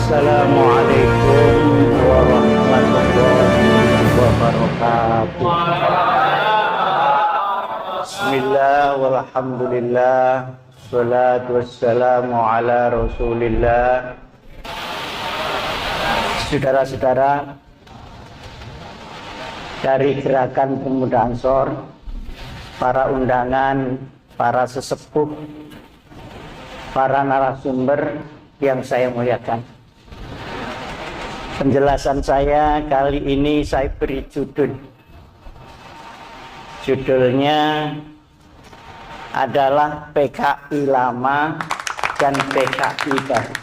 Assalamualaikum warahmatullahi wabarakatuh. Bismillah walhamdulillah, salatu wassalamu ala rasulillah. Saudara-saudara dari Gerakan Pemuda Ansor, para undangan, para sesepuh, para narasumber yang saya muliakan. Penjelasan saya kali ini saya beri judulnya adalah PKI lama dan PKI baru.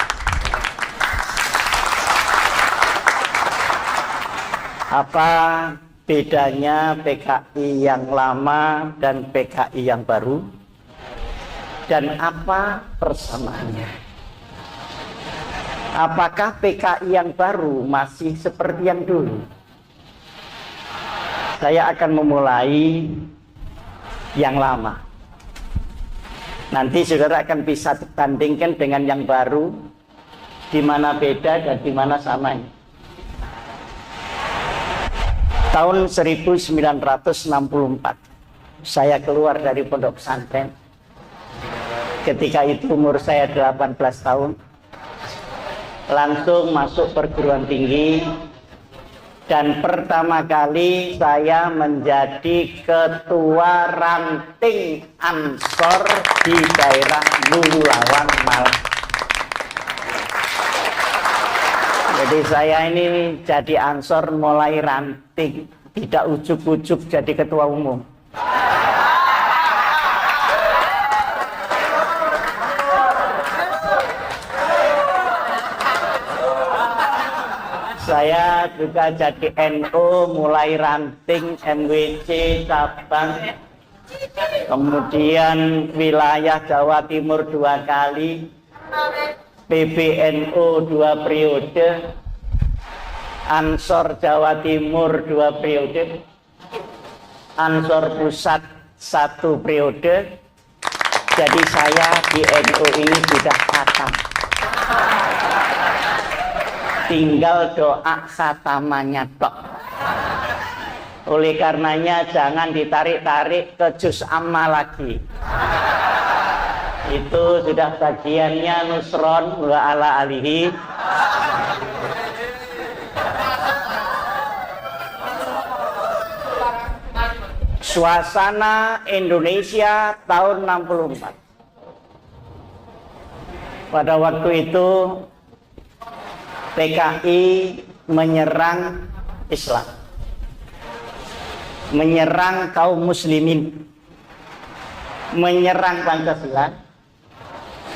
Apa bedanya PKI yang lama dan PKI yang baru? Dan apa persamaannya? Apakah PKI yang baru masih seperti yang dulu? Saya akan memulai yang lama. Nanti saudara akan bisa bandingkan dengan yang baru, di mana beda dan di mana samanya. Tahun 1964, saya keluar dari pondok pesantren. Ketika itu umur saya 18 tahun. Langsung masuk perguruan tinggi, dan pertama kali saya menjadi ketua ranting Ansor di daerah Bulawang, Malang. Jadi saya ini jadi Ansor mulai ranting, tidak ujuk-ujuk jadi ketua umum. Saya juga jadi NU, mulai ranting, MWC, cabang, kemudian wilayah Jawa Timur 2 kali, PBNU 2 periode, Ansor Jawa Timur 2 periode, Ansor Pusat 1 periode. Jadi saya di NU ini sudah khatam. Tinggal doa khatamannya tok. Oleh karenanya jangan ditarik-tarik ke juz amma lagi. Itu sudah bagiannya Nusron wa ala alihi. Suasana Indonesia tahun 64. Pada waktu itu PKI menyerang Islam, menyerang kaum muslimin, menyerang Pancasila,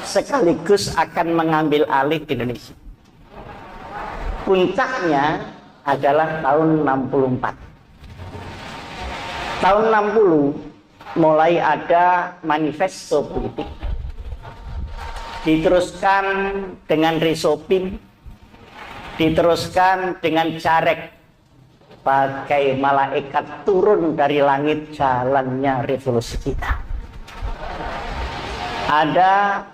sekaligus akan mengambil alih Indonesia. Puncaknya adalah tahun 64. Tahun 60 mulai ada manifesto politik, diteruskan dengan Resopim, diteruskan dengan Carek, bagai malaikat turun dari langit jalannya revolusi kita. Ada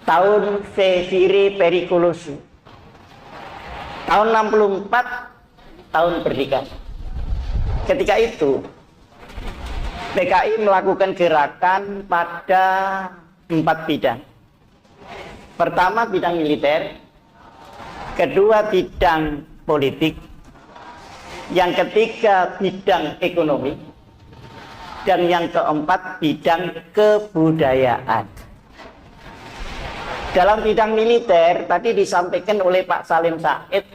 tahun Viviri Pericolosi, tahun 64, tahun Berdikah. Ketika itu PKI melakukan gerakan pada 4 bidang. Pertama bidang militer, kedua bidang politik, yang ketiga bidang ekonomi, dan yang keempat bidang kebudayaan. Dalam bidang militer tadi disampaikan oleh Pak Salim Said,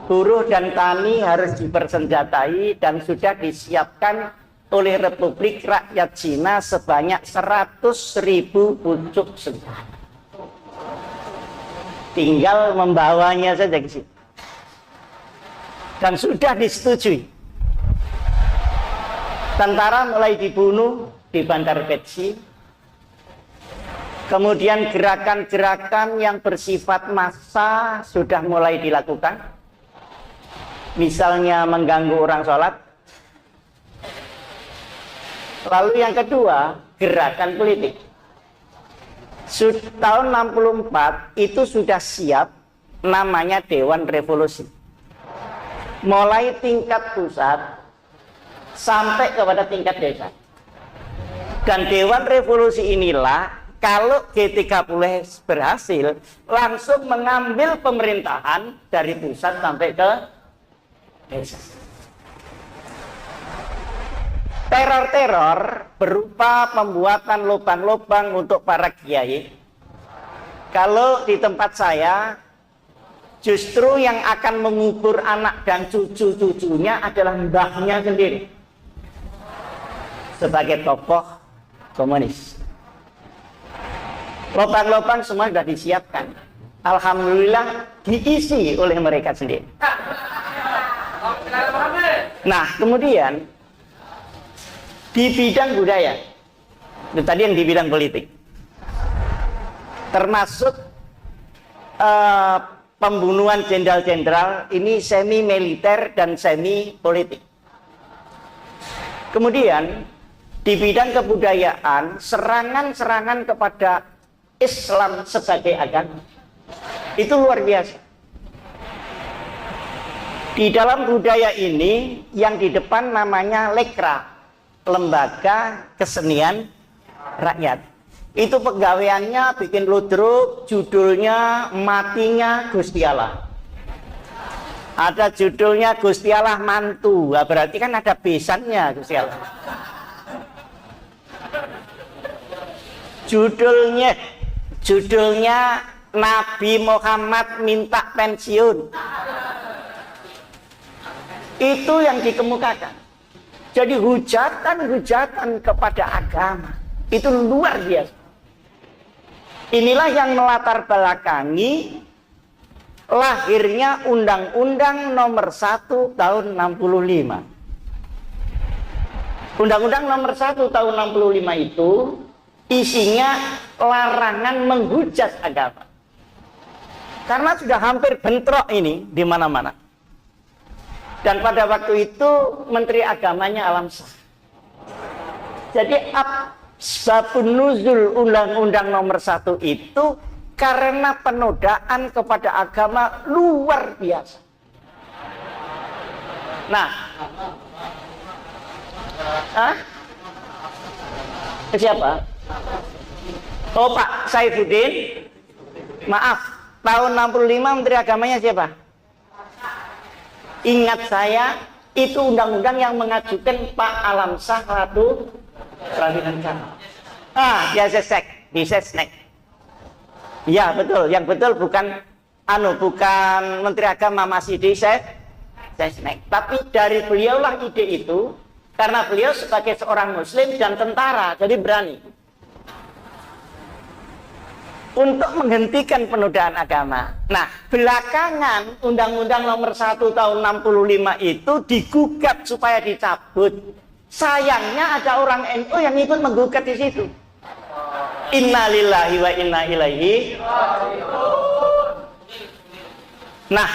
buruh dan tani harus dipersenjatai dan sudah disiapkan oleh Republik Rakyat Cina sebanyak 100.000 pucuk senjata. Tinggal membawanya saja ke situ. Dan sudah disetujui. Tentara mulai dibunuh di Bandar Petsi. Kemudian gerakan-gerakan yang bersifat massa sudah mulai dilakukan. Misalnya mengganggu orang sholat. Lalu yang kedua, gerakan politik. Tahun 64 itu sudah siap namanya Dewan Revolusi. Mulai tingkat pusat sampai kepada tingkat desa. Dan Dewan Revolusi inilah kalau G30 berhasil langsung mengambil pemerintahan dari pusat sampai ke desa. Teror-teror berupa pembuatan lubang-lubang untuk para kiai. Kalau di tempat saya, justru yang akan mengubur anak dan cucu-cucunya adalah mbahnya sendiri. Sebagai tokoh komunis. Lubang-lubang semua sudah disiapkan. Alhamdulillah diisi oleh mereka sendiri. Nah, kemudian di bidang budaya, itu tadi yang di bidang politik, termasuk pembunuhan jenderal-jenderal ini semi militer dan semi politik. Kemudian di bidang kebudayaan, serangan-serangan kepada Islam sebagai agama itu luar biasa. Di dalam budaya ini yang di depan namanya Lekra, Lembaga Kesenian Rakyat. Itu pegawaiannya bikin ludruk, judulnya Matinya Gusti Allah. Ada judulnya Gusti Allah Mantu. Nah, berarti kan ada besannya Gusti Allah. Judulnya Nabi Muhammad minta pensiun. Itu yang dikemukakan. Jadi hujatan-hujatan kepada agama itu luar biasa. Inilah yang melatar belakangi lahirnya Undang-Undang Nomor 1 Tahun 65. Undang-Undang Nomor 1 Tahun 65 itu isinya larangan menghujat agama. Karena sudah hampir bentrok ini di mana-mana. Dan pada waktu itu Menteri Agamanya Alam Shah. Jadi asbabun nuzul Undang-Undang Nomor 1 itu karena penodaan kepada agama luar biasa. Nah, siapa? Oh, Pak Saifuddin. Maaf, tahun 65 Menteri Agamanya siapa? Ingat saya, itu undang-undang yang mengajukan Pak Alam Shah Ratu Prawiran. Dia Sesnek. Ya betul, yang betul bukan Menteri Agama masih di Sesnek. Tapi dari beliaulah ide itu, karena beliau sebagai seorang Muslim dan tentara, jadi berani untuk menghentikan penodaan agama. Nah, belakangan Undang-Undang Nomor 1 Tahun 65 itu digugat supaya dicabut. Sayangnya ada orang NU yang ikut menggugat di situ. Innalillahi wa inna ilaihi. Nah,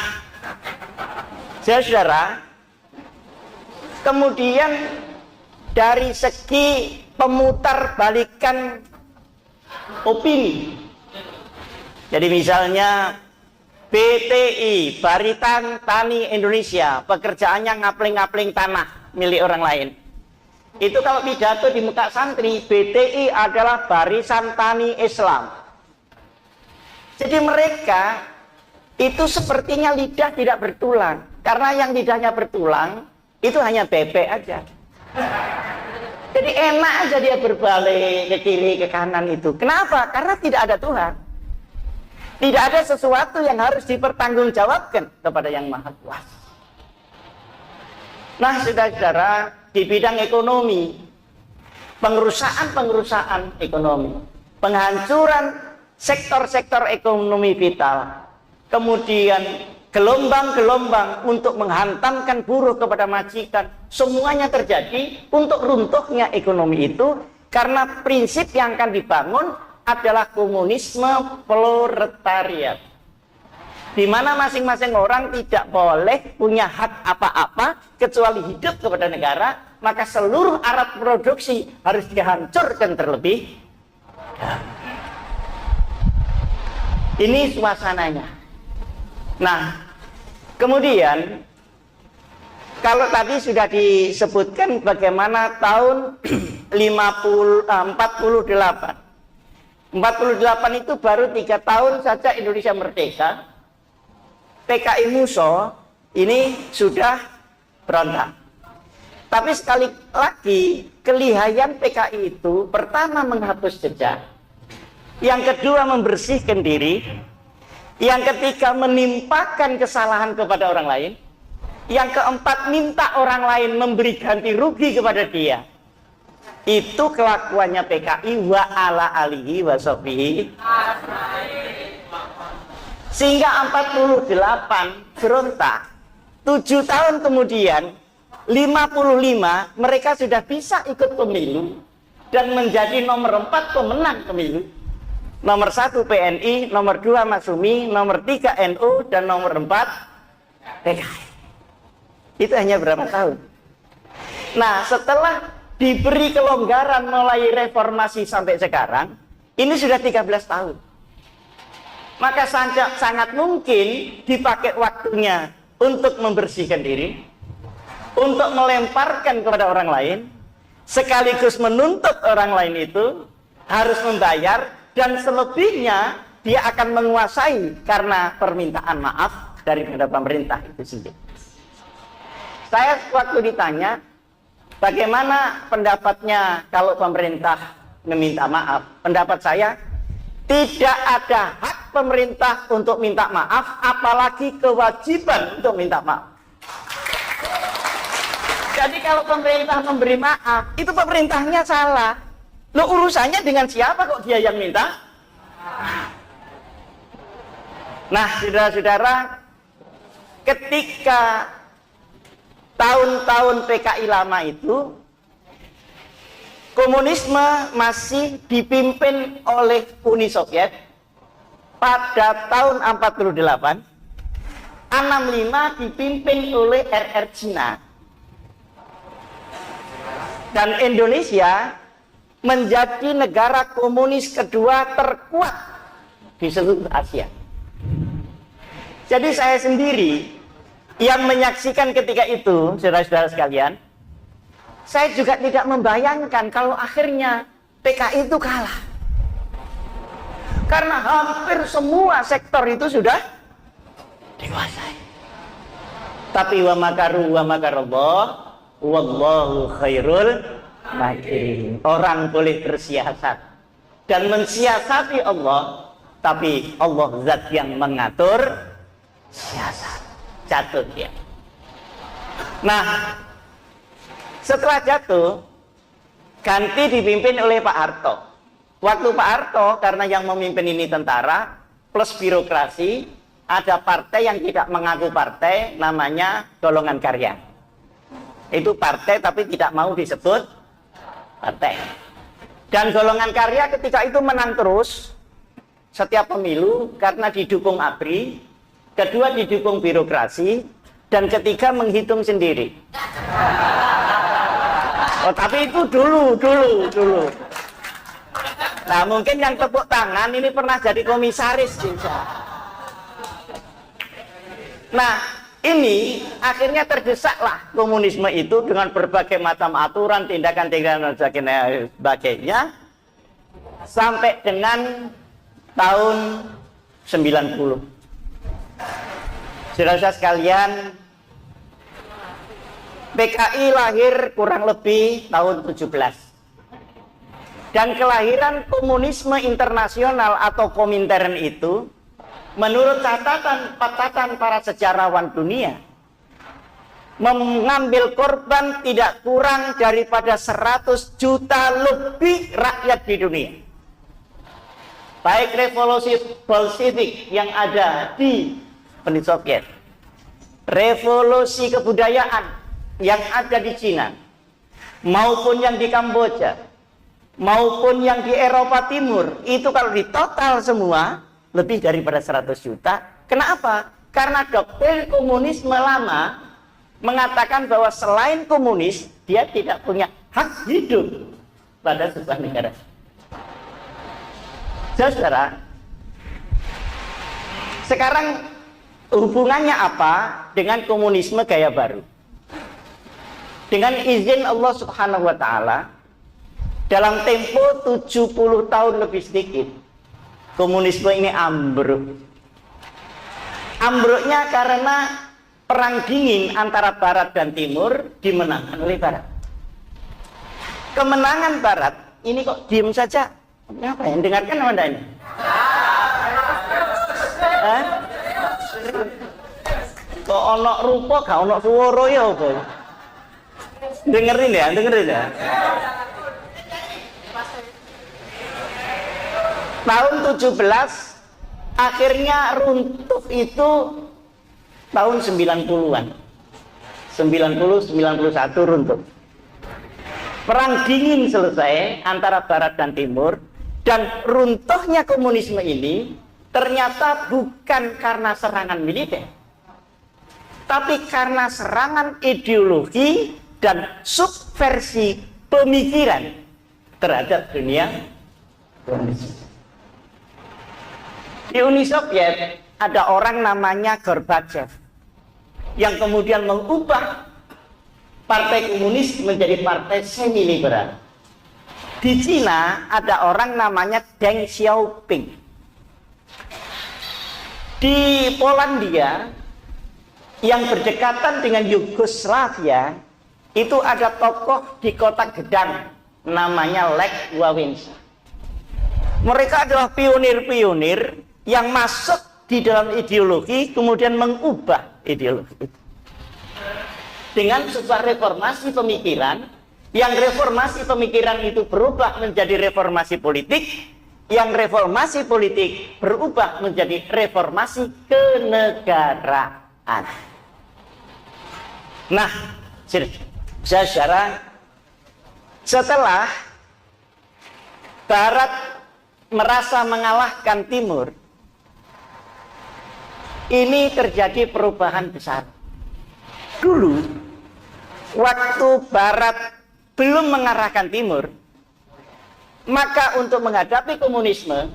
saudara, kemudian dari segi pemutarbalikan opini. Jadi misalnya BTI, Barisan Tani Indonesia, pekerjaannya ngapling-ngapling tanah milik orang lain. Itu kalau pidato di muka santri, BTI adalah Barisan Tani Islam. Jadi mereka itu sepertinya lidah tidak bertulang. Karena yang lidahnya bertulang, itu hanya bebek aja. Jadi enak aja dia berbalik ke kiri, ke kanan itu. Kenapa? Karena tidak ada Tuhan. Tidak ada sesuatu yang harus dipertanggungjawabkan kepada Yang Maha Kuasa. Nah, saudara-saudara, di bidang ekonomi, pengerusakan ekonomi, penghancuran sektor-sektor ekonomi vital, kemudian gelombang-gelombang untuk menghantamkan buruh kepada majikan, semuanya terjadi untuk runtuhnya ekonomi itu karena prinsip yang akan dibangun adalah komunisme proletariat, di mana masing-masing orang tidak boleh punya hak apa-apa kecuali hidup kepada negara, maka seluruh alat produksi harus dihancurkan terlebih dahulu. Ini suasananya. Nah, kemudian kalau tadi sudah disebutkan bagaimana tahun 48 itu baru 3 tahun saja Indonesia merdeka. PKI Muso ini sudah berontak. Tapi sekali lagi, kelihayan PKI itu pertama menghapus jejak, yang kedua membersihkan diri, yang ketiga menimpakan kesalahan kepada orang lain, yang keempat minta orang lain memberi ganti rugi kepada dia. Itu kelakuannya PKI wa ala alihi wa sahbihi. Sehingga 48 berontak. 7 tahun kemudian 55 mereka sudah bisa ikut pemilu dan menjadi nomor 4 pemenang pemilu. Nomor 1 PNI, nomor 2 Masyumi, nomor 3 NU, dan nomor 4 PKI. Itu hanya berapa tahun? Nah, setelah diberi kelonggaran mulai reformasi sampai sekarang, ini sudah 13 tahun. Maka sangat mungkin dipakai waktunya untuk membersihkan diri, untuk melemparkan kepada orang lain, sekaligus menuntut orang lain itu harus membayar, dan selebihnya dia akan menguasai karena permintaan maaf daripada pemerintah itu sendiri. Saya waktu ditanya, bagaimana pendapatnya kalau pemerintah meminta maaf? Pendapat saya, tidak ada hak pemerintah untuk minta maaf, apalagi kewajiban untuk minta maaf. Jadi kalau pemerintah memberi maaf, itu pemerintahnya salah. Loh, urusannya dengan siapa kok dia yang minta? Nah, saudara-saudara, ketika tahun-tahun PKI lama itu, komunisme masih dipimpin oleh Uni Soviet. Pada tahun 48, 65 dipimpin oleh RR Cina. Dan Indonesia menjadi negara komunis kedua terkuat di seluruh Asia. Jadi saya sendiri yang menyaksikan ketika itu, saudara-saudara sekalian, saya juga tidak membayangkan kalau akhirnya PKI itu kalah. Karena hampir semua sektor itu sudah dikuasai. Tapi wa makaru wa makarallah wallahu khairul makirin. Orang boleh bersiasat dan mensiasati Allah, tapi Allah zat yang mengatur siasat. Jatuh dia. Nah, setelah jatuh, ganti dipimpin oleh Pak Harto. Waktu Pak Harto, karena yang memimpin ini tentara plus birokrasi, ada partai yang tidak mengaku partai, namanya Golongan Karya. Itu partai tapi tidak mau disebut partai. Dan Golongan Karya ketika itu menang terus setiap pemilu karena didukung ABRI, kedua didukung birokrasi, dan ketiga menghitung sendiri. Oh, tapi itu dulu. Nah, mungkin yang tepuk tangan ini pernah jadi komisaris juga. Nah, ini akhirnya tergesaklah komunisme itu dengan berbagai macam aturan, tindakan-tindakan dan sebagainya sampai dengan tahun 90. Saudara-saudara sekalian, PKI lahir kurang lebih tahun 17. Dan kelahiran komunisme internasional atau Komintern itu, menurut catatan para sejarawan dunia, mengambil korban tidak kurang daripada 100 juta lebih rakyat di dunia. Baik revolusi Bolshevik yang ada di Uni Soviet, revolusi kebudayaan yang ada di Cina, maupun yang di Kamboja, maupun yang di Eropa Timur, itu kalau ditotal semua lebih daripada 100 juta. Kenapa? Karena doktrin komunisme lama mengatakan bahwa selain komunis, dia tidak punya hak hidup pada sebuah negara. Saudara, sekarang hubungannya apa dengan komunisme gaya baru? Dengan izin Allah Subhanahu wa taala, dalam tempo 70 tahun lebih sedikit, komunisme ini ambruk. Ambruknya karena perang dingin antara Barat dan Timur dimenangkan oleh Barat. Kemenangan Barat ini kok diem saja? Apa yang dengarkan sama Anda ini? Kok ono rupa gak ono suara ya apa? Dengerin ya. Tahun 17 akhirnya runtuh itu tahun 90-an. 90, 91 runtuh. Perang dingin selesai antara Barat dan Timur, dan runtuhnya komunisme ini ternyata bukan karena serangan militer, tapi karena serangan ideologi dan subversi pemikiran terhadap dunia komunis. Di Uni Soviet ada orang namanya Gorbachev yang kemudian mengubah Partai Komunis menjadi partai semi liberal. Di Cina ada orang namanya Deng Xiaoping. Di Polandia yang berdekatan dengan Yugoslavia itu ada tokoh di kota Gedang namanya Lech Wałęsa. Mereka adalah pionir-pionir yang masuk di dalam ideologi kemudian mengubah ideologi itu dengan sebuah reformasi pemikiran, yang reformasi pemikiran itu berubah menjadi reformasi politik, yang reformasi politik berubah menjadi reformasi kenegaraan. Nah, secara setelah Barat merasa mengalahkan Timur, ini terjadi perubahan besar. Dulu, waktu Barat belum mengarahkan Timur, maka untuk menghadapi komunisme,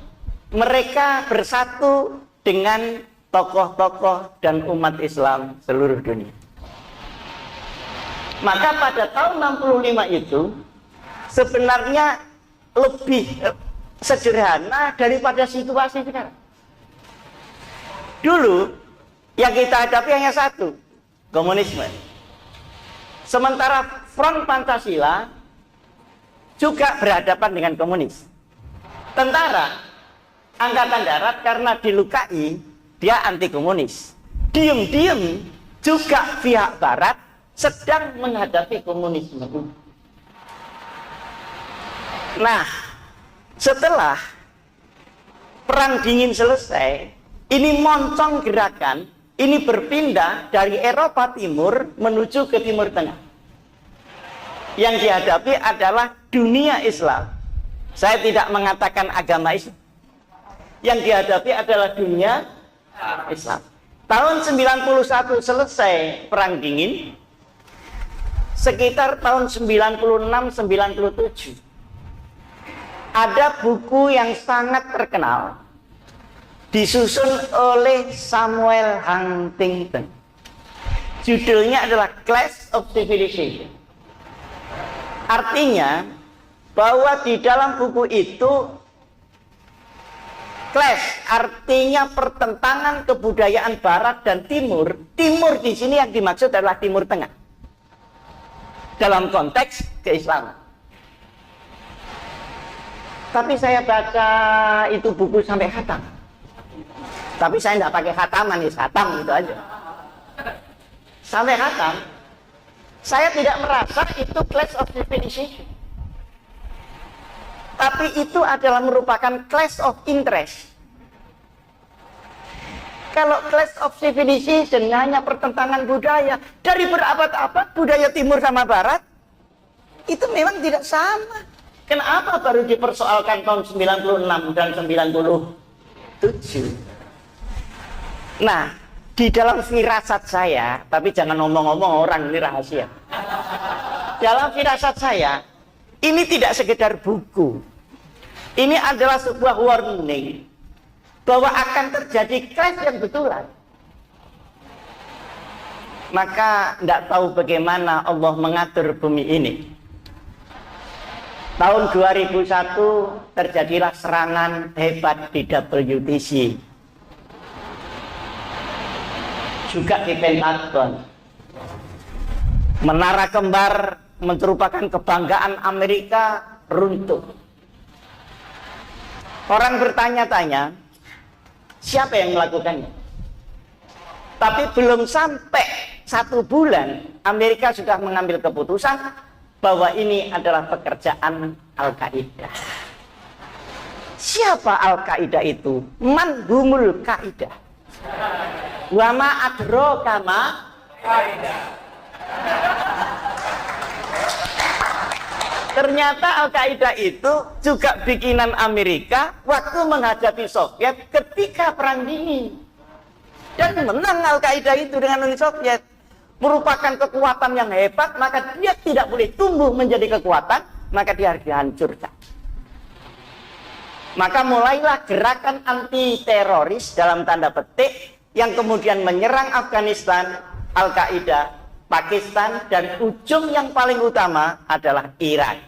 mereka bersatu dengan tokoh-tokoh dan umat Islam seluruh dunia. Maka pada tahun 65 itu sebenarnya lebih sederhana daripada situasi sekarang. Dulu yang kita hadapi hanya satu, komunisme. Sementara Front Pancasila juga berhadapan dengan komunis. Tentara Angkatan Darat karena dilukai, dia anti komunis. Diam-diam juga pihak Barat sedang menghadapi komunisme. Nah, setelah Perang Dingin selesai, ini moncong gerakan, ini berpindah dari Eropa Timur menuju ke Timur Tengah. Yang dihadapi adalah dunia Islam. Saya tidak mengatakan agama Islam. Yang dihadapi adalah dunia Islam. Tahun 91 selesai Perang Dingin. Sekitar tahun 96-97 ada buku yang sangat terkenal disusun oleh Samuel Huntington. Judulnya adalah Clash of Civilization. Artinya bahwa di dalam buku itu clash artinya pertentangan kebudayaan Barat dan Timur. Timur di sini yang dimaksud adalah Timur Tengah dalam konteks keislaman. Tapi saya baca itu buku sampai khatam. Tapi saya tidak pakai khataman, ya khatam gitu aja. Sampai khatam, saya tidak merasa itu clash of civilization. Tapi itu adalah merupakan clash of interest. Kalau clash of civilization hanya pertentangan budaya, dari berabad-abad budaya Timur sama Barat itu memang tidak sama. Kenapa baru dipersoalkan tahun 96 dan 97? Nah, di dalam firasat saya, tapi jangan ngomong-ngomong orang, ini rahasia. Dalam firasat saya, ini tidak sekedar buku. Ini adalah sebuah warning bahwa akan terjadi clash yang betulan maka tidak tahu bagaimana Allah mengatur bumi ini. Tahun 2001 terjadilah serangan hebat di WTC, juga di Pentagon. Menara kembar merupakan kebanggaan Amerika runtuh. Orang bertanya-tanya, siapa yang melakukannya? Tapi belum sampai 1 bulan, Amerika sudah mengambil keputusan bahwa ini adalah pekerjaan Al-Qaeda. Siapa Al-Qaeda itu? Man humul Qaeda? Wa ma adraka ma Qaeda. Ternyata Al-Qaeda itu juga bikinan Amerika waktu menghadapi Soviet ketika Perang Dingin. Dan menang Al-Qaeda itu dengan Uni Soviet. Merupakan kekuatan yang hebat, maka dia tidak boleh tumbuh menjadi kekuatan, maka dia harus dihancurkan. Maka mulailah gerakan anti teroris dalam tanda petik yang kemudian menyerang Afghanistan, Al-Qaeda, Pakistan, dan ujung yang paling utama adalah Irak.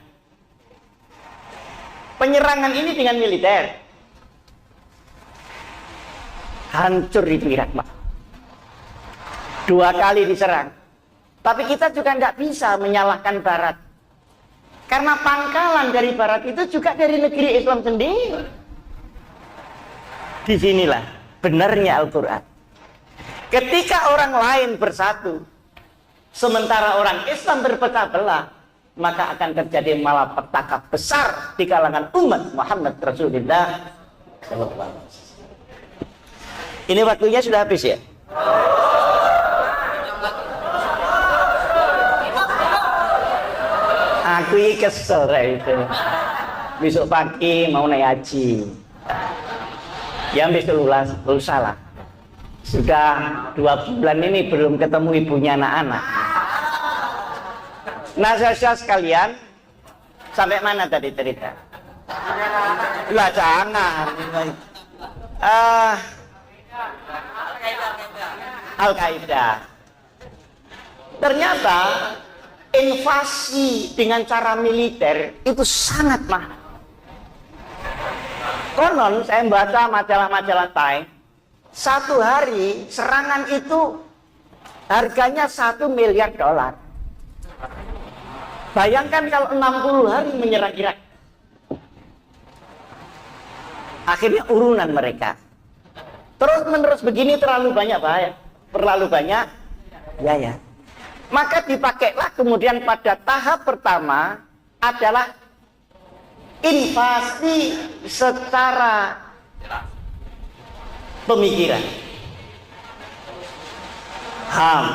Penyerangan ini dengan militer. Hancur itu Irak, Pak. 2 kali diserang. Tapi kita juga tidak bisa menyalahkan Barat. Karena pangkalan dari Barat itu juga dari negeri Islam sendiri. Disinilah benarnya Al-Quran. Ketika orang lain bersatu, sementara orang Islam berpecah belah, maka akan terjadi malapetaka besar di kalangan umat Muhammad Rasulullah SAW. Ini waktunya sudah habis ya? Aku ini kesel itu. Besok pagi mau naik haji. Ya besok lulus salah. Sudah 2 bulan ini belum ketemu ibunya anak-anak. Nah, saudara sekalian, sampai mana tadi cerita? Lah jangan. Al-Qaeda. Ternyata invasi dengan cara militer itu sangat mahal. Konon saya membaca majalah-majalah Time, 1 hari serangan itu harganya $1 miliar. Bayangkan kalau 60 hari menyerang Irak. Akhirnya urunan mereka. Terus menerus begini terlalu banyak bahaya. Terlalu banyak ya. Maka dipakailah kemudian pada tahap pertama adalah invasi secara pemikiran. HAM,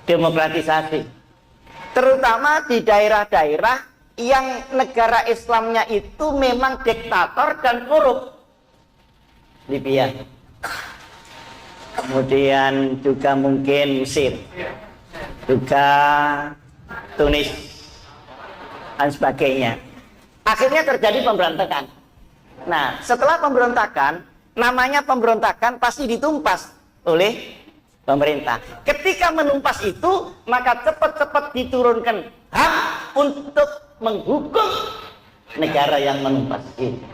demokratisasi. Terutama di daerah-daerah yang negara Islamnya itu memang diktator dan korup. Libya. Kemudian juga mungkin Mesir. Juga Tunis dan sebagainya. Akhirnya terjadi pemberontakan. Nah, setelah pemberontakan, namanya pemberontakan pasti ditumpas oleh pemerintah. Ketika menumpas itu, maka cepat-cepat diturunkan HAM untuk menghukum negara yang menumpas itu.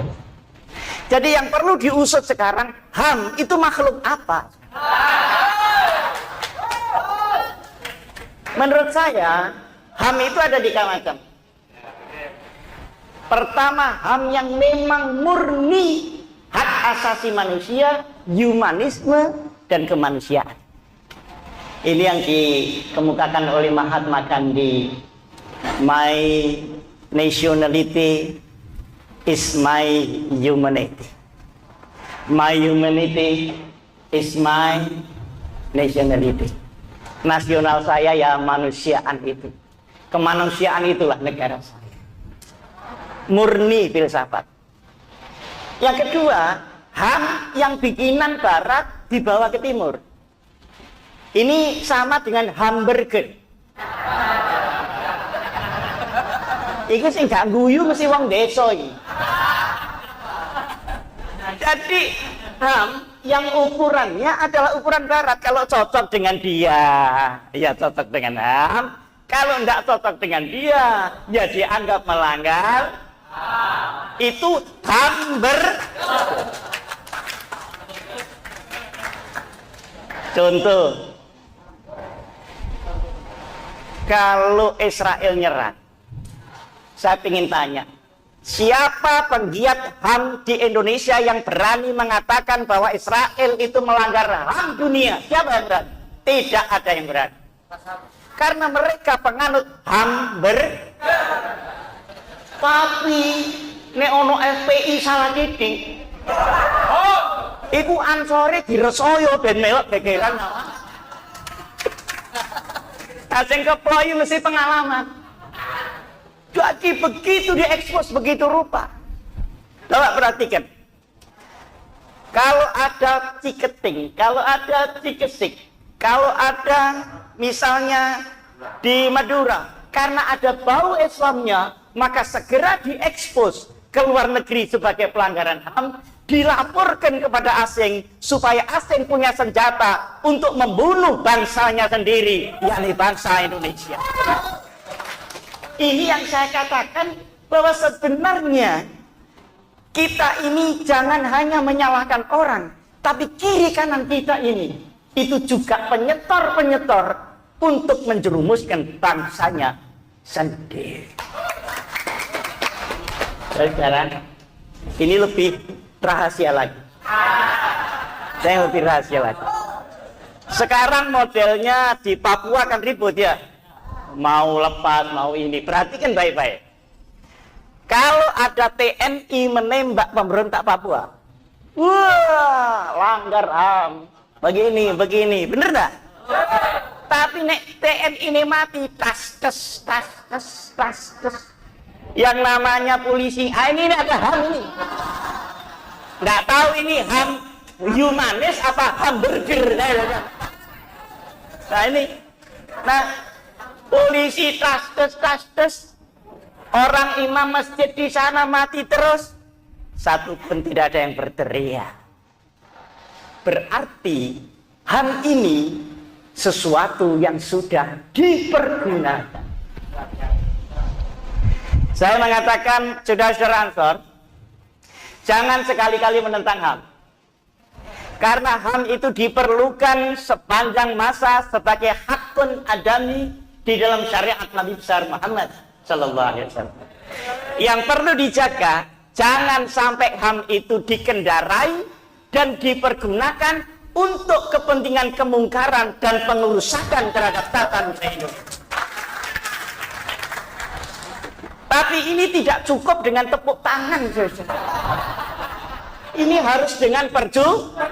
Jadi yang perlu diusut sekarang, HAM itu makhluk apa? Menurut saya, HAM itu ada 3 macam. Pertama, HAM yang memang murni hak asasi manusia, humanisme, dan kemanusiaan. Ini yang dikemukakan oleh Mahatma Gandhi. My nationality is my humanity. My humanity is my nationality. Nasional saya ya manusiaan itu. Kemanusiaan itulah negara saya. Murni filsafat. Yang kedua, HAM yang bikinan barat dibawa ke timur. Ini sama dengan hamburger. Iku sing gak guyu mesti wong desa iki. Jadi HAM yang ukurannya adalah ukuran barat. Kalau cocok dengan dia, ya cocok dengan HAM. Kalau tidak cocok dengan dia, ya dianggap melanggar. Itu HAM Contoh, kalau Israel nyerang, saya ingin tanya, siapa penggiat HAM di Indonesia yang berani mengatakan bahwa Israel itu melanggar HAM dunia? Siapa yang berani? Tidak ada yang berani. Karena mereka penganut HAM Tapi nek ono FPI salah titik. Iku ansore diresoyo ben melok gegeran. Asing keployu mesti pengalaman. Jadi begitu diekspos begitu rupa. Coba perhatikan. Kalau ada tiketing, kalau ada tikesik, kalau ada misalnya di Madura, karena ada bau Islamnya, maka segera diekspos ke luar negeri sebagai pelanggaran HAM, dilaporkan kepada asing supaya asing punya senjata untuk membunuh bangsanya sendiri, yakni bangsa Indonesia. Ini yang saya katakan bahwa sebenarnya kita ini jangan hanya menyalahkan orang, tapi kiri kanan kita ini itu juga penyetor-penyetor untuk menjerumuskan bangsanya sendiri. Sekarang ini lebih rahasia lagi. Saya lebih rahasia lagi. Sekarang modelnya di Papua kan ribut ya. Mau lepas, mau ini. Perhatikan baik-baik. Kalau ada TNI menembak pemberontak Papua, wah, langgar HAM. Begini. Bener enggak? Tapi nek TNI ini mati, tas. Yang namanya polisi, ini ada HAM ini. Nggak tahu ini HAM humanis apa hamburger. Nah ini, polisi tas. Orang imam masjid di sana mati terus, satu pun tidak ada yang berteriak. Berarti HAM ini sesuatu yang sudah dipergunakan. Saya mengatakan, saudara-saudara Ansor, jangan sekali-kali menentang HAM. Karena HAM itu diperlukan sepanjang masa sebagai hakun adami di dalam syariat Nabi besar Muhammad Sallallahu Alaihi Wasallam. Yang perlu dijaga, jangan sampai HAM itu dikendarai dan dipergunakan untuk kepentingan kemungkaran dan pengerusakan terhadap tata negara Indonesia. Tapi ini tidak cukup dengan tepuk tangan, saudara. Ini harus dengan perjuangan.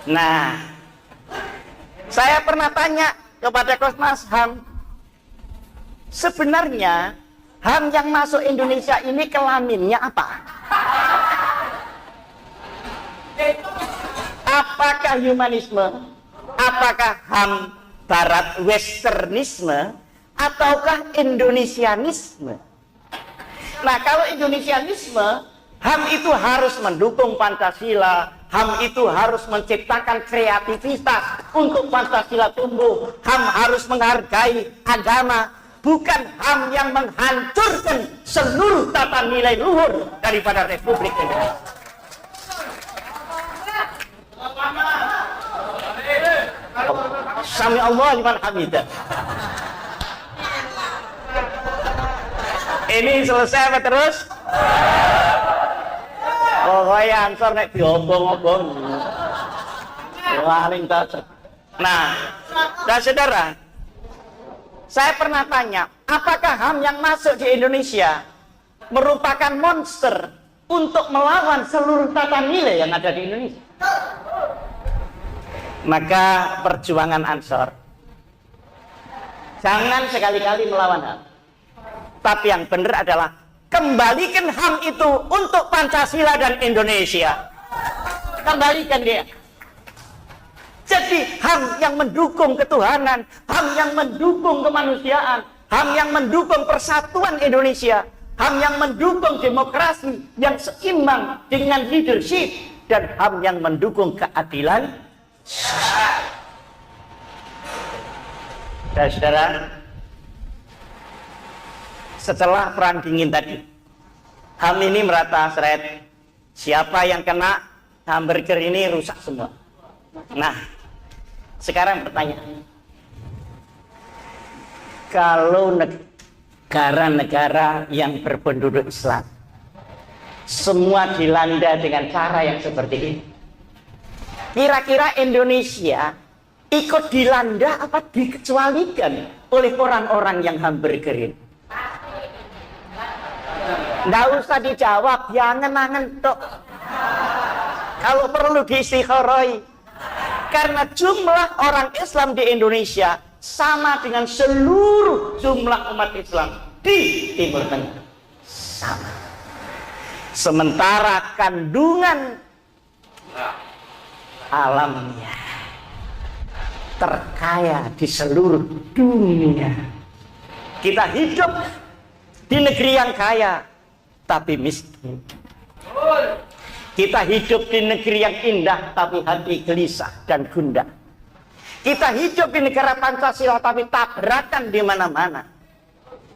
Nah, saya pernah tanya kepada Kosmas HAM, sebenarnya HAM yang masuk Indonesia ini kelaminnya apa? Apakah humanisme? Apakah HAM barat westernisme? Ataukah Indonesianisme? Nah, kalau Indonesianisme, HAM itu harus mendukung Pancasila, HAM itu harus menciptakan kreativitas untuk Pancasila tumbuh, HAM harus menghargai agama, bukan HAM yang menghancurkan seluruh tata nilai luhur daripada Republik Indonesia. Sami Allah liman hamidah. Ini selesai apa terus? Pokoknya Ansor nek diobong-obong. Paling cocok. Nah, saudara, saya pernah tanya, apakah HAM yang masuk di Indonesia merupakan monster untuk melawan seluruh tata nilai yang ada di Indonesia? Maka perjuangan Ansor, jangan sekali-kali melawan HAM. Tapi yang benar adalah kembalikan HAM itu untuk Pancasila dan Indonesia. Kembalikan dia. Jadi HAM yang mendukung ketuhanan, HAM yang mendukung kemanusiaan, HAM yang mendukung persatuan Indonesia, HAM yang mendukung demokrasi yang seimbang dengan leadership, dan HAM yang mendukung keadilan. Saudara, setelah perang dingin tadi, HAM ini merata seret. Siapa yang kena hamburger ini rusak semua. Nah, sekarang pertanyaan, kalau negara-negara yang berpenduduk Islam semua dilanda dengan cara yang seperti ini, kira-kira Indonesia ikut dilanda apa dikecualikan oleh orang-orang yang hamburger ini? Nggak usah dijawab, ya angen-angen tok. Kalau perlu diistikharoi. Karena jumlah orang Islam di Indonesia sama dengan seluruh jumlah umat Islam di Timur Tengah. Sama. Sementara kandungan alamnya terkaya di seluruh dunia. Kita hidup di negeri yang kaya tapi miskin. Kita hidup di negeri yang indah tapi hati gelisah dan gundah. Kita hidup di negara Pancasila tapi tabrakan di mana-mana.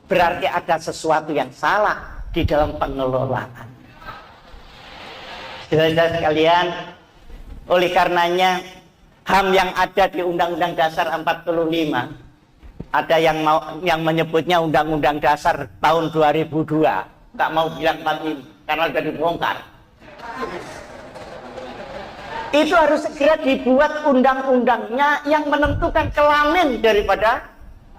Berarti ada sesuatu yang salah di dalam pengelolaan. Saudara sekalian, oleh karenanya HAM yang ada di Undang-Undang Dasar 45, ada yang menyebutnya Undang-Undang Dasar tahun 2002. Tak mau bilang 45 karena sudah dibongkar. Itu harus segera dibuat undang-undangnya yang menentukan kelamin daripada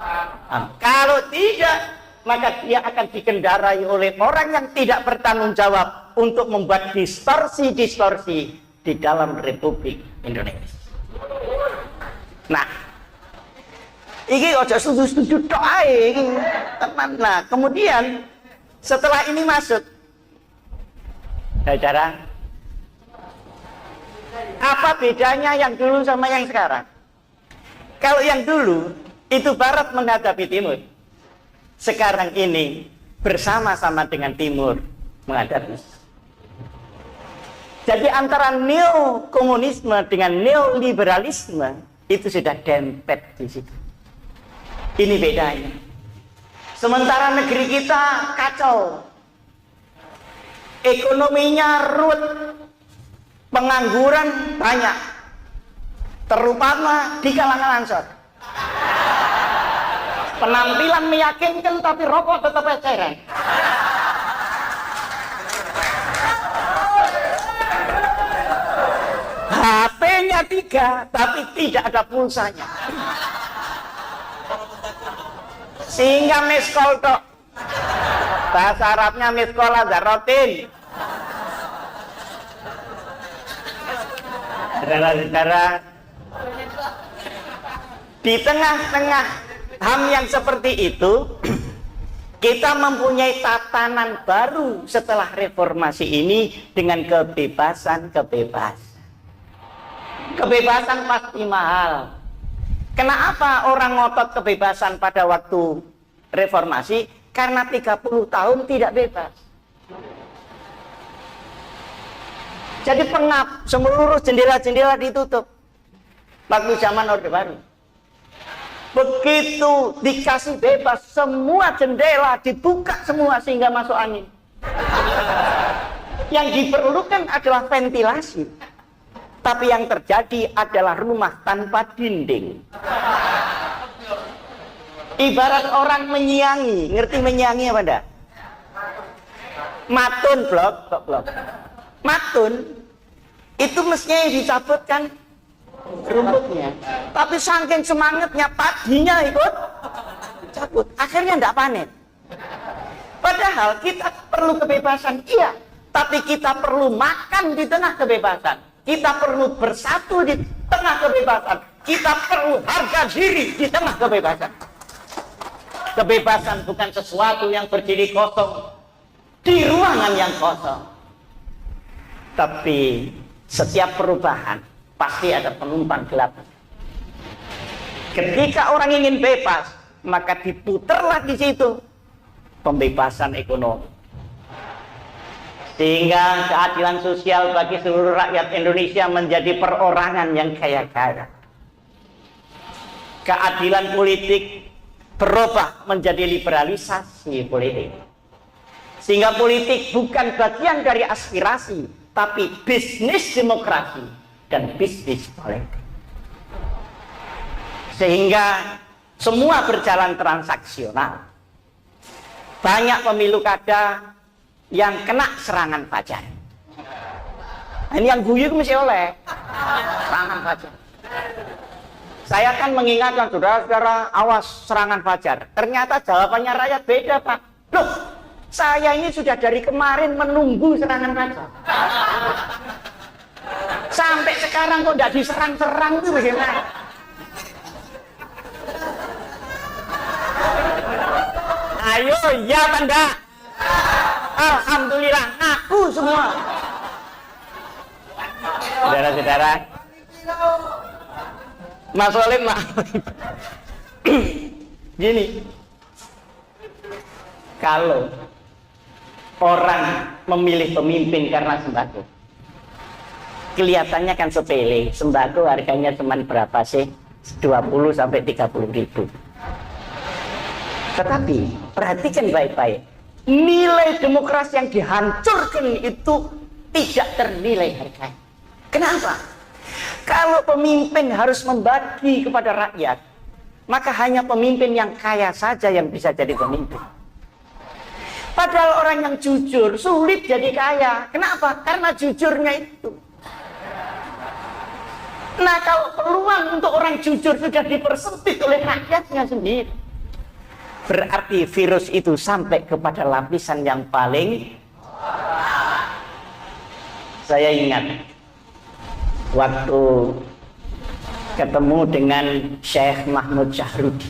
HAM. Kalau tidak, maka dia akan dikendarai oleh orang yang tidak bertanggung jawab untuk membuat distorsi-distorsi di dalam Republik Indonesia. Nah, ini ojo setuju-setuju tok ae, teman. Nah, kemudian setelah ini masuk, saudara, apa bedanya yang dulu sama yang sekarang? Kalau yang dulu itu Barat menghadapi Timur, sekarang ini bersama-sama dengan Timur menghadapi. Jadi antara neokomunisme dengan neoliberalisme itu sudah dempet di situ. Ini bedanya. Sementara negeri kita kacau, ekonominya ruwet, pengangguran banyak, terutama di kalangan Ansor. Penampilan meyakinkan tapi rokok tetap eceran. HP-nya 3 tapi tidak ada pulsanya. Sehingga miskol tok. Bahasa Arabnya miskola zarotin. Saudara-saudara, di tengah-tengah HAM yang seperti itu, kita mempunyai tatanan baru setelah reformasi ini dengan kebebasan-kebebasan. Kebebasan pasti mahal. Kenapa orang ngotot kebebasan pada waktu reformasi? Karena 30 tahun tidak bebas. Jadi pengap, seluruh jendela-jendela ditutup. Waktu zaman Orde Baru. Begitu dikasih bebas, semua jendela dibuka semua sehingga masuk angin. Yang diperlukan adalah ventilasi. Tapi yang terjadi adalah rumah tanpa dinding. Ibarat orang menyiangi. Ngerti menyiangi apa enggak? Matun, blok. Matun itu mestinya dicabut kan rumputnya. Tapi saking semangatnya padinya ikut cabut. Akhirnya enggak panen. Padahal kita perlu kebebasan, iya. Tapi kita perlu makan di tengah kebebasan. Kita perlu bersatu di tengah kebebasan. Kita perlu harga diri di tengah kebebasan. Kebebasan bukan sesuatu yang berdiri kosong di ruangan yang kosong. Tapi setiap perubahan pasti ada penumpang gelap. Ketika orang ingin bebas, maka diputarlah di situ pembebasan ekonomi. Sehingga keadilan sosial bagi seluruh rakyat Indonesia menjadi perorangan yang kaya-kaya. Keadilan politik berubah menjadi liberalisasi politik. Sehingga politik bukan bagian dari aspirasi, tapi bisnis demokrasi dan bisnis politik. Sehingga semua berjalan transaksional. Banyak pemilu kada yang kena serangan fajar. Ini yang guyu mesti oleh serangan fajar. Saya kan mengingatkan saudara-saudara, awas serangan fajar. Ternyata jawabannya rakyat beda, Pak. Loh, saya ini sudah dari kemarin menunggu serangan fajar. Sampai sekarang kok tidak diserang-serang itu bagaimana? Ayo, ya Banda. Alhamdulillah, ngaku semua. Saudara-saudara, Mas Olim, gini, kalau orang memilih pemimpin karena sembako, kelihatannya kan sepele. Sembako harganya cuma berapa sih? 20 sampai 30 ribu. Tetapi perhatikan baik-baik, nilai demokrasi yang dihancurkan itu tidak ternilai harganya. Kenapa? Kalau pemimpin harus membagi kepada rakyat, maka hanya pemimpin yang kaya saja yang bisa jadi pemimpin. Padahal orang yang jujur sulit jadi kaya. Kenapa? Karena jujurnya itu. Nah, kalau peluang untuk orang jujur sudah dipersempit oleh rakyatnya sendiri, berarti virus itu sampai kepada lapisan yang paling. Saya ingat waktu ketemu dengan Syekh Mahmud Syahrudi.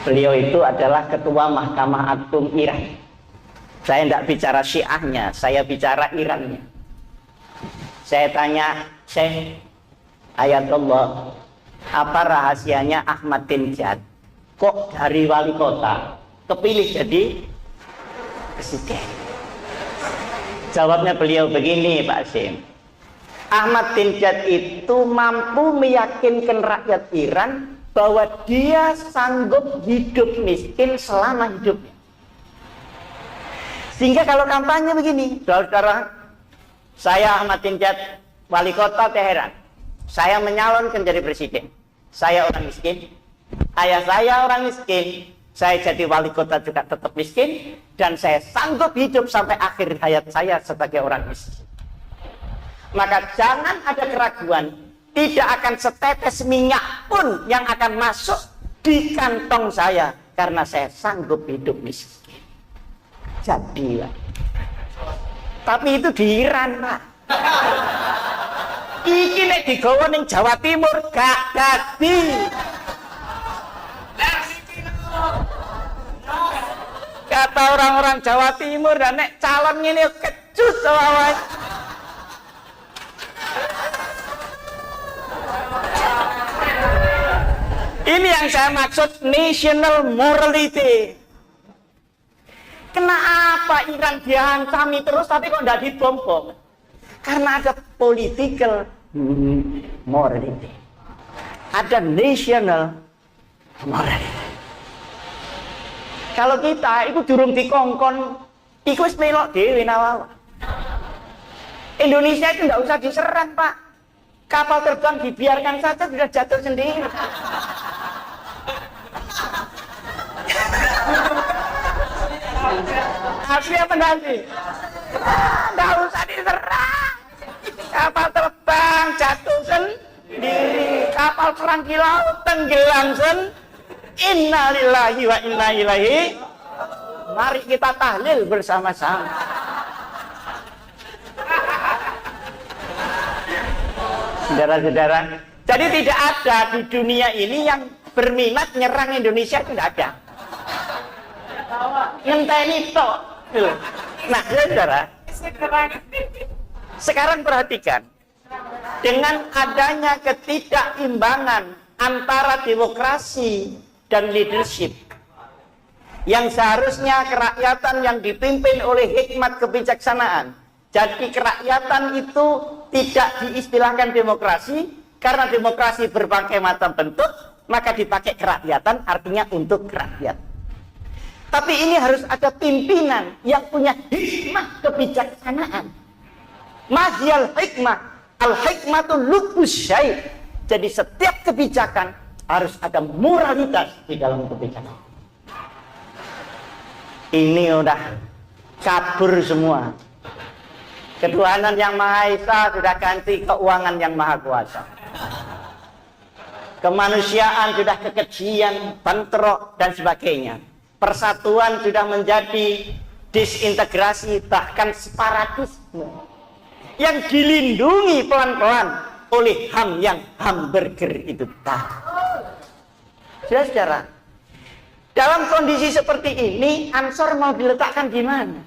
Beliau itu adalah ketua Mahkamah Agung Iran. Saya tidak bicara Syiahnya, saya bicara Irannya. Saya tanya, Syekh Ayatullah, apa rahasianya Ahmad Tinjat kok dari wali kota kepilih jadi presiden? Jawabnya beliau begini, Pak Sim. Ahmad Tinjat itu mampu meyakinkan rakyat Iran bahwa dia sanggup hidup miskin selama hidupnya. Sehingga kalau kampanye begini, saudara, saya Ahmad Tinjat, wali kota Teheran, saya menyalonkan jadi presiden. Saya orang miskin, ayah saya orang miskin, saya jadi wali kota juga tetap miskin, dan saya sanggup hidup sampai akhir hayat saya sebagai orang miskin. Maka jangan ada keraguan, tidak akan setetes minyak pun yang akan masuk di kantong saya, karena saya sanggup hidup miskin. Jadi, tapi itu di Iran, Pak. Iki nek digawa ning Jawa Timur gak dadi. Kata orang-orang Jawa Timur, dan nek calon ngene kecut wae. Ini yang saya maksud national morality. Kenapa Iran diancami terus tapi kok tidak dibom-bom? Karena ada political morality, ada national morality. Kalau kita itu durung dikongkon, iku wis melok dhewe nawala. Indonesia itu tidak usah diserang, Pak. Kapal terbang dibiarkan saja sudah jatuh sendiri. Tapi apa nanti? Tidak usah diserang. Kapal terbang jatuh sendiri. Kapal perang di laut tenggelam sendiri. Innalillahi wa inna ilaihi. Mari kita tahlil bersama-sama. Saudara-saudara, jadi tidak ada di dunia ini yang berminat nyerang Indonesia, itu tidak ada. Ngenteni tok. Nah, saudara, sekarang perhatikan, dengan adanya ketidakimbangan antara demokrasi dan leadership, yang seharusnya kerakyatan yang dipimpin oleh hikmat kebijaksanaan. Jadi kerakyatan itu tidak diistilahkan demokrasi, karena demokrasi berbagai macam bentuk, maka dipakai kerakyatan, artinya untuk rakyat. Tapi ini harus ada pimpinan yang punya hikmah kebijaksanaan. Mahiyal hikmah, al-hikmatu lubus syai'. Jadi setiap kebijakan harus ada moralitas di dalam kebijakan. Ini udah kabur semua. Ketuhanan yang Maha Esa sudah ganti keuangan yang Maha Kuasa. Kemanusiaan sudah kekejian, bentrok dan sebagainya. Persatuan sudah menjadi disintegrasi, bahkan separatisme yang dilindungi pelan-pelan oleh HAM yang hamburger itu tadi. Saudara, dalam kondisi seperti ini, Ansor mau diletakkan di mana?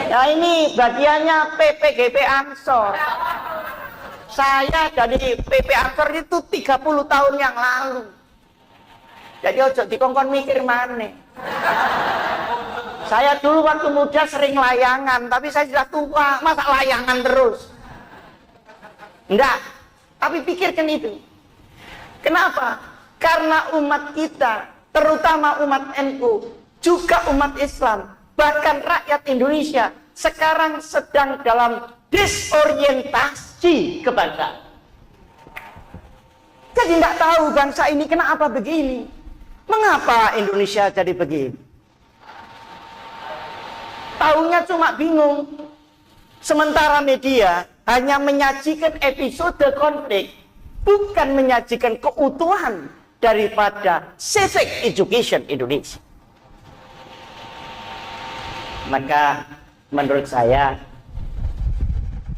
Ya ini bagiannya PPGP Ansor. Saya dari PP Ansor itu 30 tahun yang lalu. Jadi ojo dikongkon mikir mana. Saya dulu waktu muda sering layangan, tapi saya sudah tua, masa layangan terus? Enggak, tapi pikirkan itu. Kenapa? Karena umat kita, terutama umat NU, juga umat Islam, bahkan rakyat Indonesia sekarang sedang dalam disorientasi kebangsaan. Jadi tidak tahu bangsa ini kenapa begini. Mengapa Indonesia jadi begini? Taunya cuma bingung. Sementara media hanya menyajikan episode konflik, bukan menyajikan keutuhan daripada civic education Indonesia. Maka menurut saya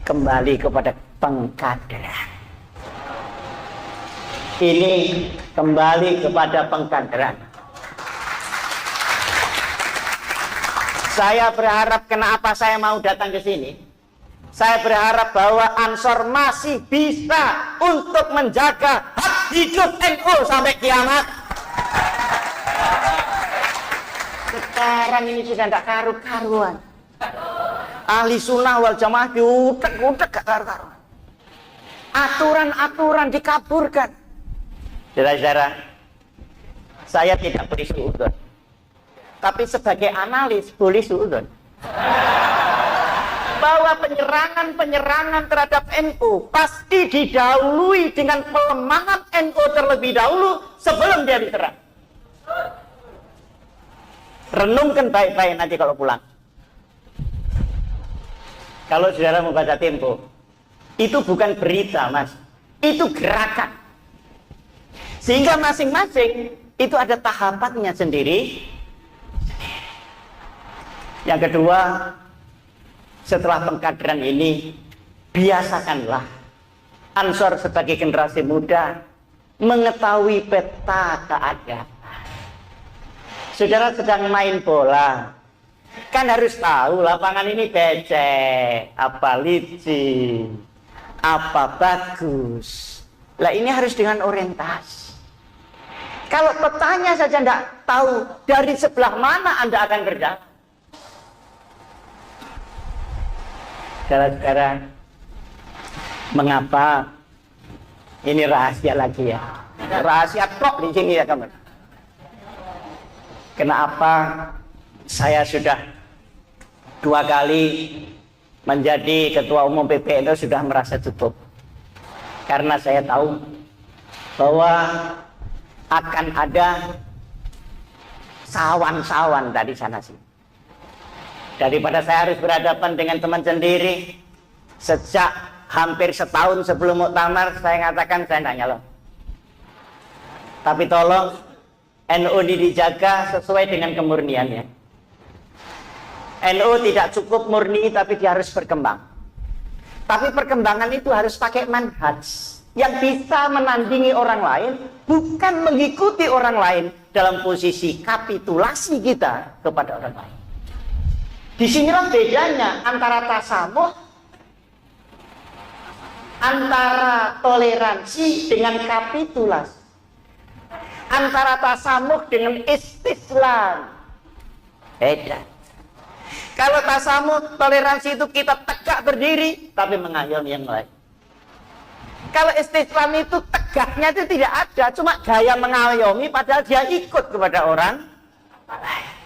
kembali kepada pengkaderan. Ini kembali kepada pengkaderan. Saya berharap, kenapa saya mau datang ke sini? Saya berharap bahwa Ansor masih bisa untuk menjaga hak hidup NU sampai kiamat. Sekarang ini sudah tidak karu-karuan. Ahli sunnah wal jamaah diutek-utek gak karu-karuan. Aturan-aturan dikaburkan. Saudara-saudara, saya tidak beri suudzon. Tapi sebagai analis boleh suudzon. Bahwa penyerangan-penyerangan terhadap NU pasti didahului dengan pelemahan NU terlebih dahulu sebelum dia diserang. Renungkan baik-baik nanti kalau pulang. Kalau saudara membaca Tempo, itu bukan berita, Mas. Itu gerakan. Sehingga masing-masing itu ada tahapannya sendiri. Yang kedua, setelah pengkaderan ini, biasakanlah Ansor sebagai generasi muda mengetahui peta keadaan. Saudara sedang main bola, kan harus tahu lapangan ini becek, apa licin, apa bagus. Lah ini harus dengan orientasi. Kalau petanya saja tidak tahu dari sebelah mana Anda akan berjalan. Saudara-saudara, mengapa ini rahasia lagi ya? Rahasia tok di sini ya kamu. Kenapa saya sudah 2 kali menjadi ketua umum PBNU sudah merasa cukup? Karena saya tahu bahwa akan ada sawan-sawan dari sana sini. Daripada saya harus berhadapan dengan teman sendiri, sejak hampir setahun sebelum muktamar saya katakan saya tidak nyalon. Tapi tolong NU ini dijaga sesuai dengan kemurniannya. NU tidak cukup murni, tapi dia harus berkembang. Tapi perkembangan itu harus pakai manhaj yang bisa menandingi orang lain, bukan mengikuti orang lain dalam posisi kapitulasi kita kepada orang lain. Disinilah bedanya antara tasamuh, antara toleransi dengan kapitulasi. antara tasamuh dengan istislam. Beda. Kalau tasamuh, toleransi itu kita tegak berdiri tapi mengayomi yang lain. Kalau istislam itu tegaknya itu tidak ada, cuma gaya mengayomi padahal dia ikut kepada orang lain.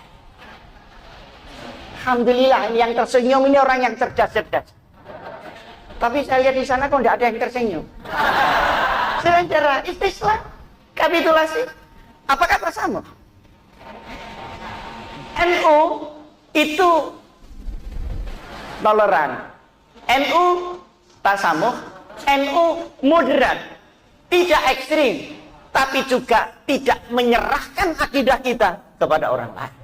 Alhamdulillah, yang tersenyum ini orang yang cerdas-cerdas. Tapi saya lihat di sana kok tidak ada yang tersenyum. Secara istislam, kapitulasi. Apakah tasamuh? NU itu toleran. NU tasamuh, NU moderat, tidak ekstrim, tapi juga tidak menyerahkan akidah kita kepada orang lain.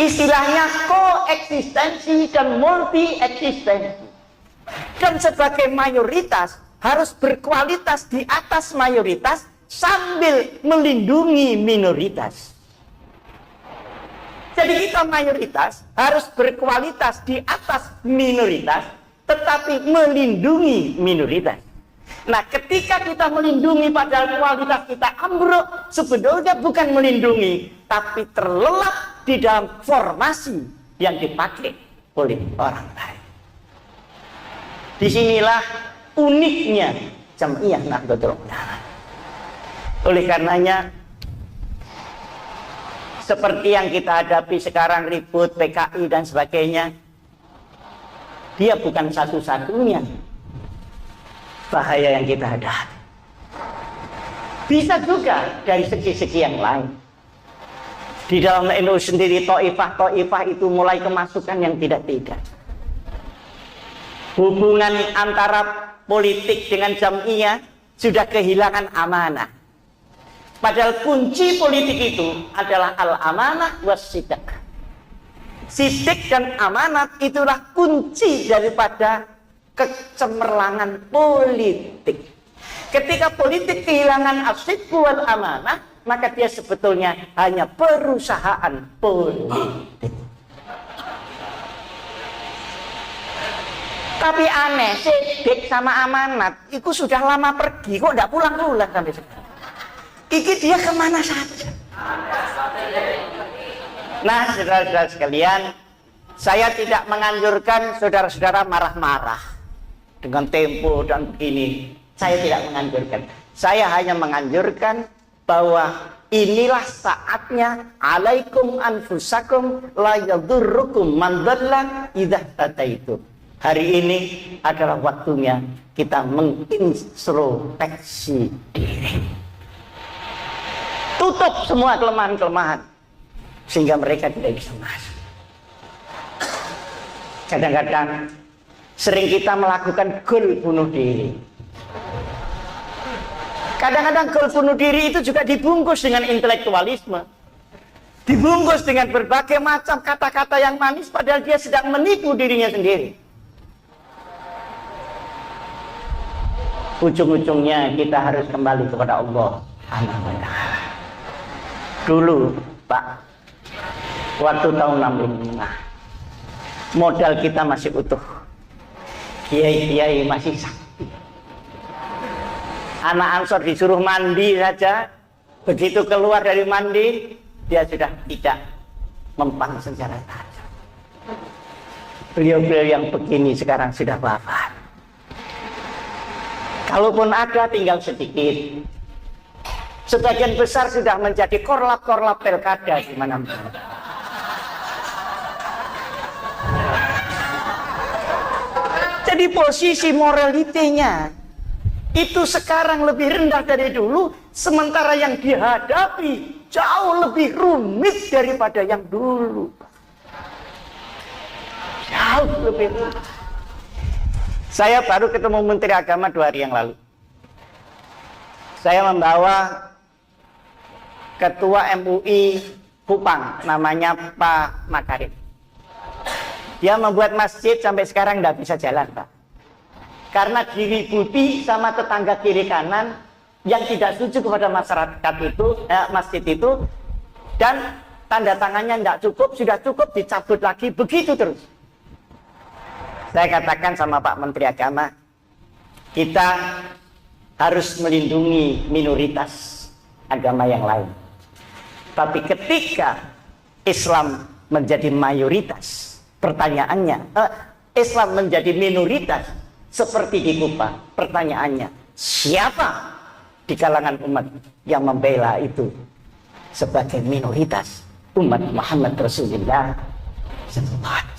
Istilahnya koeksistensi dan multi eksistensi. Dan sebagai mayoritas harus berkualitas di atas mayoritas sambil melindungi minoritas. Jadi kita mayoritas harus berkualitas di atas minoritas tetapi melindungi minoritas. Nah, ketika kita melindungi padahal kualitas kita ambruk, sebetulnya bukan melindungi, tapi terlelap di dalam formasi yang dipakai oleh orang lain. Disinilah uniknya Jam'iyah Nahdlatul Ulama. Oleh karenanya, seperti yang kita hadapi sekarang, ribut PKI dan sebagainya, dia bukan satu-satunya bahaya yang kita hadapi. Bisa juga dari segi-segi yang lain. Di dalam NU sendiri, Taifah itu mulai kemasukan yang tidak-tidak. Hubungan antara politik dengan Jam'iyah sudah kehilangan amanah. Padahal kunci politik itu adalah al-amanah was-sidq. Sidq dan amanat itulah kunci daripada kecemerlangan politik. Ketika politik kehilangan as-sidq wal amanah, maka dia sebetulnya hanya perusahaan politik. Tapi aneh, sidq sama amanat itu sudah lama pergi, kok tidak pulang-pulang sampai sekarang. Iki dia kemana saja? Nah, saudara-saudara sekalian, saya tidak menganjurkan saudara-saudara marah-marah dengan tempo dan begini. Saya tidak menganjurkan. Saya hanya menganjurkan bahwa inilah saatnya alaikum anfusakum la yadurrukum man dhalla idza tataitu. Hari ini adalah waktunya kita mengintrospeksi diri. Tutup semua kelemahan-kelemahan sehingga mereka tidak bisa masuk. Kadang-kadang sering kita melakukan gol bunuh diri. Kadang-kadang gol bunuh diri itu juga dibungkus dengan intelektualisme, dibungkus dengan berbagai macam kata-kata yang manis, padahal dia sedang menipu dirinya sendiri. Ujung-ujungnya kita harus kembali kepada Allah Subhanahu wa Ta'ala. Dulu, Pak, waktu tahun 65, modal kita masih utuh, kiai-kiai masih sakti. Anak Ansor disuruh mandi saja, begitu keluar dari mandi, dia sudah tidak mempan senjata tajam. Beliau-beliau yang begini sekarang sudah wafat. Kalaupun ada, tinggal sedikit. Sebagian besar sudah menjadi korlap-korlap pilkada di mana-mana. Jadi posisi moralitenya itu sekarang lebih rendah dari dulu, sementara yang dihadapi jauh lebih rumit daripada yang dulu. Jauh lebih rumit. Saya baru ketemu Menteri Agama 2 hari yang lalu. Saya membawa Ketua MUI Kupang, namanya Pak Makarim. Dia membuat masjid sampai sekarang tidak bisa jalan, Pak. Karena diributi sama tetangga kiri kanan yang tidak setuju kepada masyarakat itu, masjid itu, dan tanda tangannya tidak cukup, sudah cukup dicabut lagi, begitu terus. Saya katakan sama Pak Menteri Agama, kita harus melindungi minoritas agama yang lain. Tapi ketika Islam menjadi mayoritas, pertanyaannya, Islam menjadi minoritas seperti di Kufa, pertanyaannya, siapa di kalangan umat yang membela itu sebagai minoritas umat Muhammad Rasulullah sallallahu